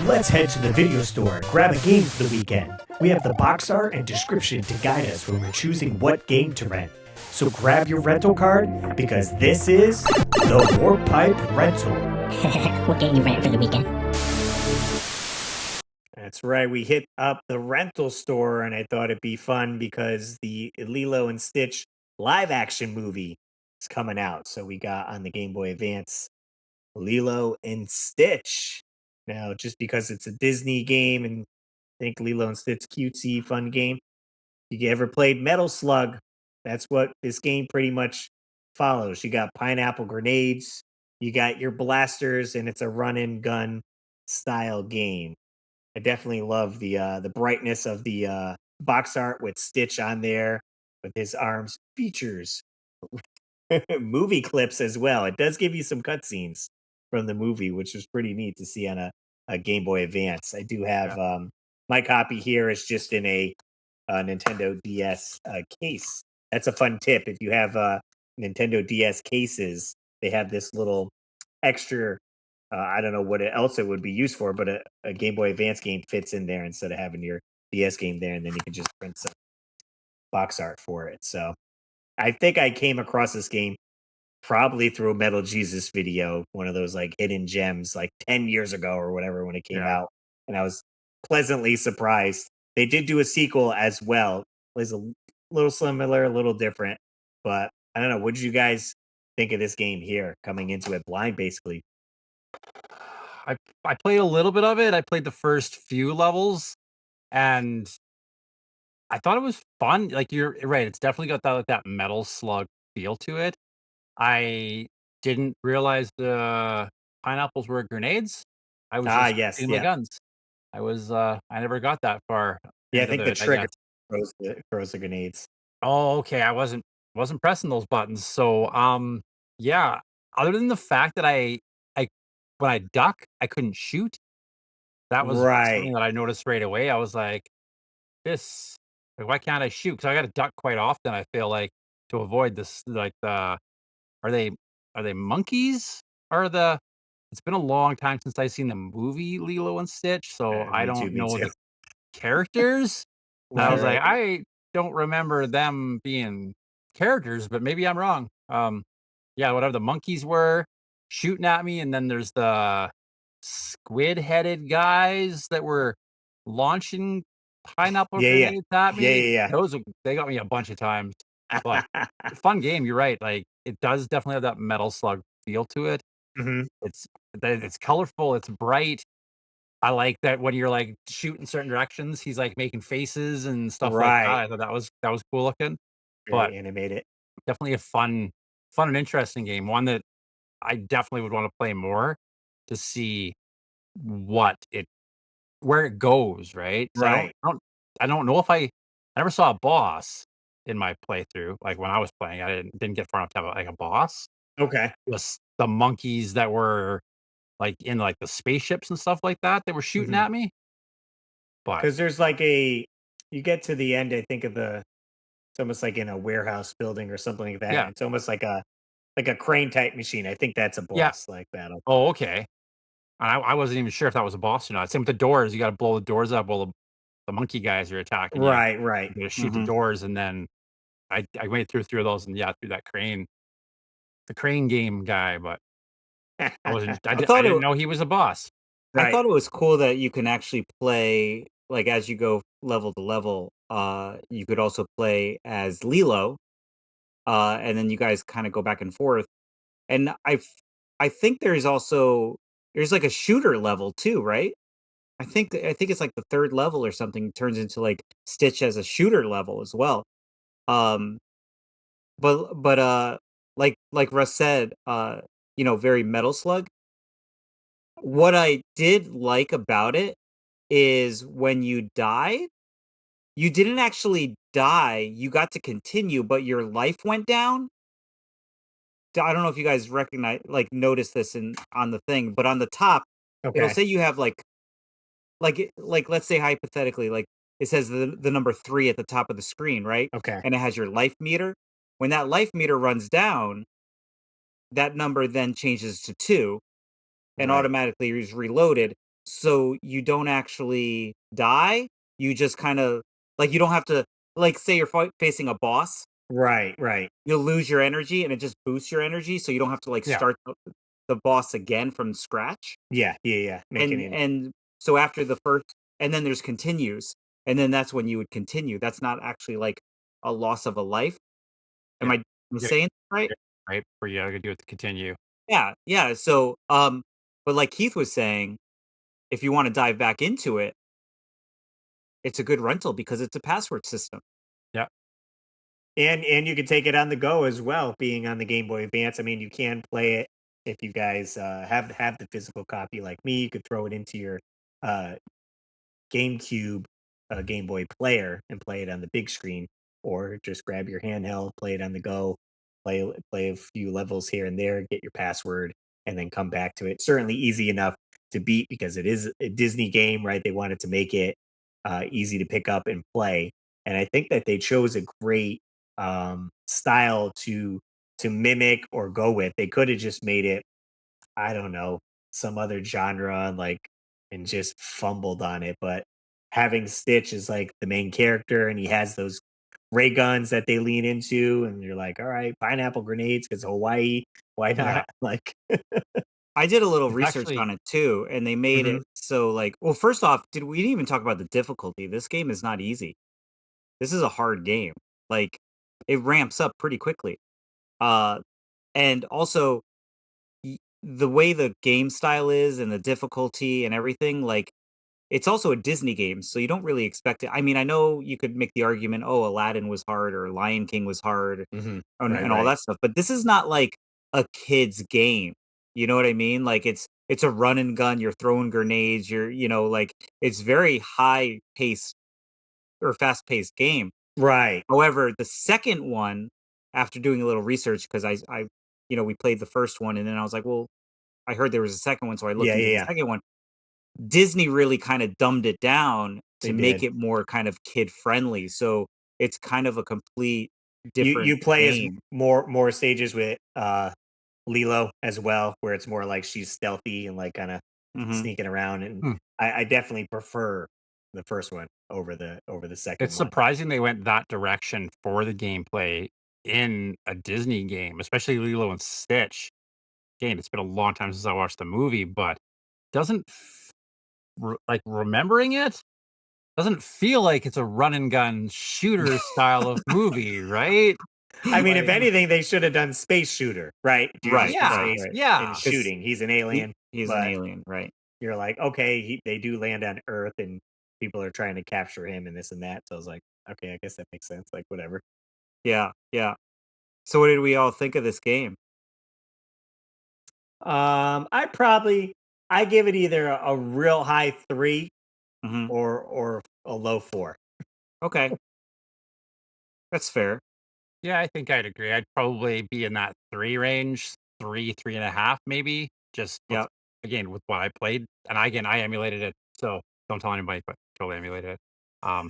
Let's head to the video store and grab a game for the weekend. We have the box art and description to guide us when we're choosing what game to rent. So grab your rental card because this is the Warp Pipe Rental. What game you rent for the weekend? That's right. We hit up the rental store, and I thought it'd be fun because the Lilo and Stitch live action movie is coming out. So we got on the Game Boy Advance Lilo and Stitch. Now, just because it's a Disney game and I think Lilo and Stitch cutesy fun game. You ever played Metal Slug? That's what this game pretty much follows. You got pineapple grenades, you got your blasters, and it's a run and gun style game. I definitely love the brightness of the box art with Stitch on there with his arms. Features movie clips as well. It does give you some cutscenes from the movie, which was pretty neat to see on a Game Boy Advance. I do have my copy here is just in a Nintendo DS case. That's a fun tip. If you have Nintendo DS cases, they have this little extra. I don't know what else it would be used for, but a Game Boy Advance game fits in there instead of having your DS game there, and then you can just print some box art for it. So I think I came across this game probably through a Metal Jesus video, one of those like hidden gems, like 10 years ago or whatever when it came out, and I was pleasantly surprised. They did do a sequel as well. It was a little similar, a little different, but I don't know. What did you guys think of this game here, coming into it blind, basically? I played a little bit of it. I played the first few levels, and I thought it was fun. Like, you're right, it's definitely got that, like, that Metal Slug feel to it. I didn't realize the pineapples were grenades. I was Ah, just yes, shooting my yeah, guns. I never got that far yeah. I into think the it, I trigger guess. throws the grenades. Oh, okay, I wasn't pressing those buttons, so, yeah, other than the fact that I when I duck, I couldn't shoot. That was Right. something that I noticed right away. I was like, "This like, why can't I shoot?" Because I gotta duck quite often, I feel like, to avoid this, like, are they are they monkeys? Are the It's been a long time since I've seen the movie Lilo and Stitch, so I Me too. don't Me know too. the characters, and I Right. was like, Right. "I don't remember them being characters, but maybe I'm wrong." Yeah, whatever the monkeys were shooting at me, and then there's the squid-headed guys that were launching pineapple Yeah. Yeah. grenades at Yeah. me. Yeah. They got me a bunch of times, but Yeah. fun game, you're right, like, it does definitely have that Metal Slug feel to it. Hmm. It's it's colorful, it's bright. I like that when you're, like, shooting certain directions, he's, like, making faces and stuff like that. Right. I thought that was cool looking, but Very animated. definitely a fun and interesting game, one that I definitely would wanna play more to see what it where it goes, right? So Right. I don't know if I never saw a boss in my playthrough, like, when I was playing, I didn't get far enough to have, like, a boss. Okay. Just the monkeys that were, like, in, like, the spaceships and stuff like that, they were shooting Mhm. at me, but 'Cause there's you get to the end, I think, of it's almost like in a warehouse building or something like that, yeah, and it's almost like a crane type machine. I think that's a yeah. boss like battle. Oh, okay. I wasn't even sure if that was a boss or not. Same with the doors, you gotta blow the doors up while the monkey guys are attacking you. Right, right. You gotta shoot the Mhm. doors, and then I made it through 3 of those, and yeah, through that the crane game guy, but I I thought it didn't know he was a boss. I Right. thought it was cool that you can actually play like as you go level to level, you could also play as Lilo, and then you guys kind of go back and forth. And I think there's like a shooter level too, right? I think it's like the third level or something turns into like Stitch as a shooter level as well. Um, but like Russ said, very Metal Slug. What I did like about it is when you died, you didn't actually die, you got to continue, but your life went down. I don't know if you guys notice this in on the thing, but on the top, it'll Okay. say you have let's say hypothetically, like it says the number 3 at the top of the screen, right? Okay. And it has your life meter. When that life meter runs down, that number then changes to 2 and Right. automatically is reloaded. so you don't actually die. You just kind of like you don't have to like say you're facing a boss, Right, right. you'll lose your energy and it just boosts your energy, so you don't have to like Yeah. start the boss again from scratch. Yeah, yeah, yeah. Making it And so after the first, and then there's continues, and then that's when you would continue. That's not actually like a loss of a life. Am Yeah. I Yeah. saying that right? Yeah. Right. For you to do it to continue. Yeah, yeah. So, but like Keith was saying, if you want to dive back into it, it's a good rental because it's a password system. Yeah. and you can take it on the go as well, being on the Game Boy Advance. I mean, you can play it if you guys have the physical copy like me. You could throw it into your uh GameCube, Game Boy player and play it on the big screen, or just grab your handheld, play it on the go, play a few levels here and there, get your password, and then come back to it. Certainly easy enough to beat because it is a Disney game, right? They wanted to make it easy to pick up and play, and I think that they chose a great style to mimic or go with. They could have just made it, I don't know, some other genre, like, and just fumbled on it. But having Stitch as like the main character and he has those ray guns that they lean into, and you're like, all right, pineapple grenades because Hawaii, why Yeah. not? Like, I did a little It's research actually on it too, and they made mhm. it so like, well, first off, did we didn't even talk about the difficulty. This game is not easy. This is a hard game. Like, it ramps up pretty quickly. Uh, and also the way the game style is and the difficulty and everything, like it's also a Disney game, so you don't really expect it. I mean, I know you could make the argument, oh, Aladdin was hard or Lion King was hard Right, and all right. that stuff, but this is not like a kid's game. You know what I mean? Like it's a run and gun, you're throwing grenades, like it's very high pace or fast paced game. Right. However, the second one, after doing a little research, because we played the first one and then I was like, well, I heard there was a second one, so I looked Yeah, into yeah, the yeah. second one. Disney really kind of dumbed it down They to make did. it more kind of kid friendly. So it's kind of a complete You different play as game. more stages with Lilo as well, where it's more like she's stealthy and like kind of Hmm. sneaking around. And Hmm. I definitely prefer the first one over the second It's one. surprising they went that direction for the gameplay in a Disney game, especially Lilo and Stitch. Again, it's been a long time since I watched the movie, but doesn't like remembering it doesn't feel like it's a run and gun shooter style of movie, right? I mean, if Like, anything, they should have done space shooter, right? You're Right, just in right, yeah, space right. and yeah, Because shooting. He's an alien, he's an but alien, right? you're like, okay, they do land on Earth, and people are trying to capture him, and this and that. So I was like, okay, I guess that makes sense. Like, whatever. Yeah, yeah. So what did we all think of this game? I give it either a real high 3 Hmm. or a low 4. Okay, that's fair. yeah. I think I'd agree. I'd probably be in that 3 range, 3.5, maybe. Just with Yeah. again with what I played, and I emulated it, so don't tell anybody, but totally emulated it. Um,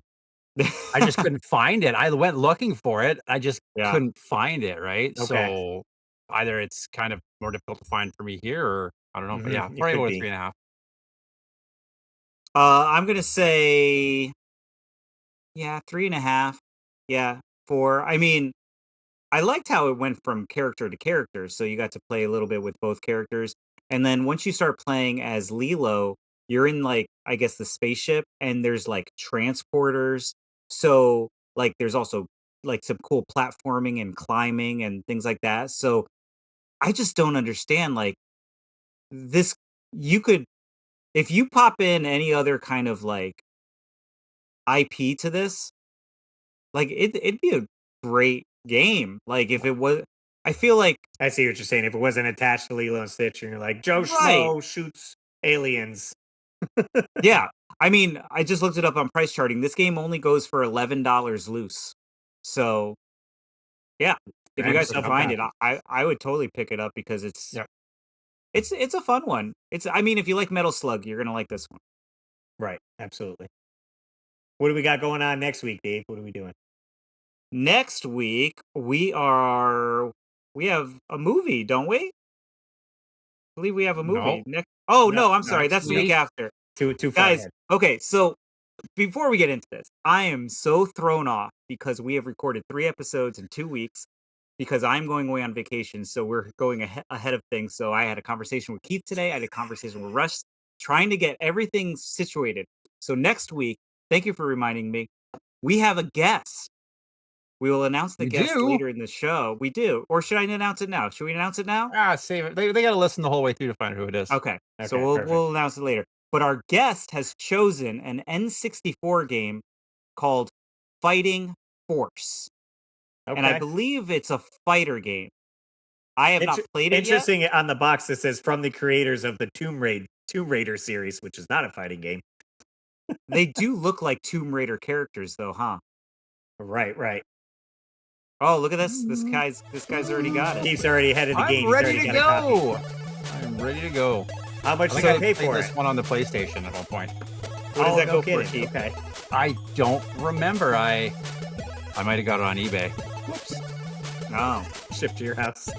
I just couldn't find it. I went looking for it. I just Yeah. couldn't find it, right? Okay. So either it's kind of more difficult to find for me here or I don't know. But yeah, It probably could about a be. 3.5. I'm gonna say, yeah, 3.5. Yeah, 4. I mean, I liked how it went from character to character, so you got to play a little bit with both characters, and then once you start playing as Lilo, you're in, like, I guess, the spaceship, and there's, like, transporters, so, like, there's also, like, some cool platforming and climbing and things like that, so I just don't understand, like, this you could if you pop in any other kind of, like, IP to this, like, it'd be a great game, like, if it was I feel like I see what you're saying. If it wasn't attached to Lilo and Stitch, and you're like, Joe right. Schmo shoots aliens. Yeah. I mean, I just looked it up on price charting. This game only goes for $11 loose. So, yeah, if you Grab guys can yourself a find it, copy. I would totally pick it up because Yeah. it's a fun one. I mean, if you like Metal Slug, you're gonna like this one. Right. Absolutely. What do we got going on next week, Dave? What are we doing? Next week, we have a movie, don't we? I believe we have a No, movie. Oh No, no, I'm sorry. next That's the week week. week. after. Too far Guys, ahead. okay, so before we get into this, I am so thrown off because we have recorded 3 episodes in 2 weeks because I'm going away on vacation, so we're going ahead of things. So I had a conversation with Keith today. I had a conversation with Russ, trying to get everything situated. So next week, thank you for reminding me, we have a guest. We will announce the We guest do? later in the show. We do. Or should I announce it now? Should we announce it now? Save it. They got to listen the whole way through to find out who it is. Okay. So Okay, perfect. we'll announce it later. But our guest has chosen an N64 game called Fighting Force. Okay. And I believe it's a fighter game. I have not played it yet. Interesting, on the box it says from the creators of the Tomb Raider series, which is not a fighting game. They do look like Tomb Raider characters though, huh? Right. Oh, look at this. This guy's already got it. He's already ahead of the game. I'm ready He's to already got a copy. go. I'm ready to go. How much I did think you I pay played for this it? one on the PlayStation at one point. What does that no go for, kidding. Keith? Okay. I don't remember. I might have got it on eBay. Whoops. No. Ship to your house.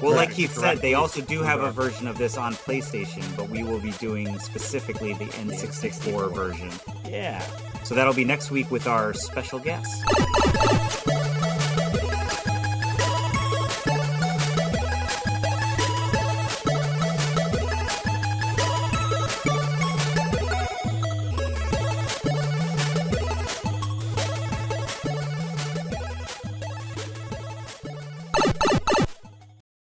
Well, like Right, Keith said, directly they also do have a Uber. version of this on PlayStation, but we will be doing specifically the N64 version. Yeah. So that'll be next week with our special guest.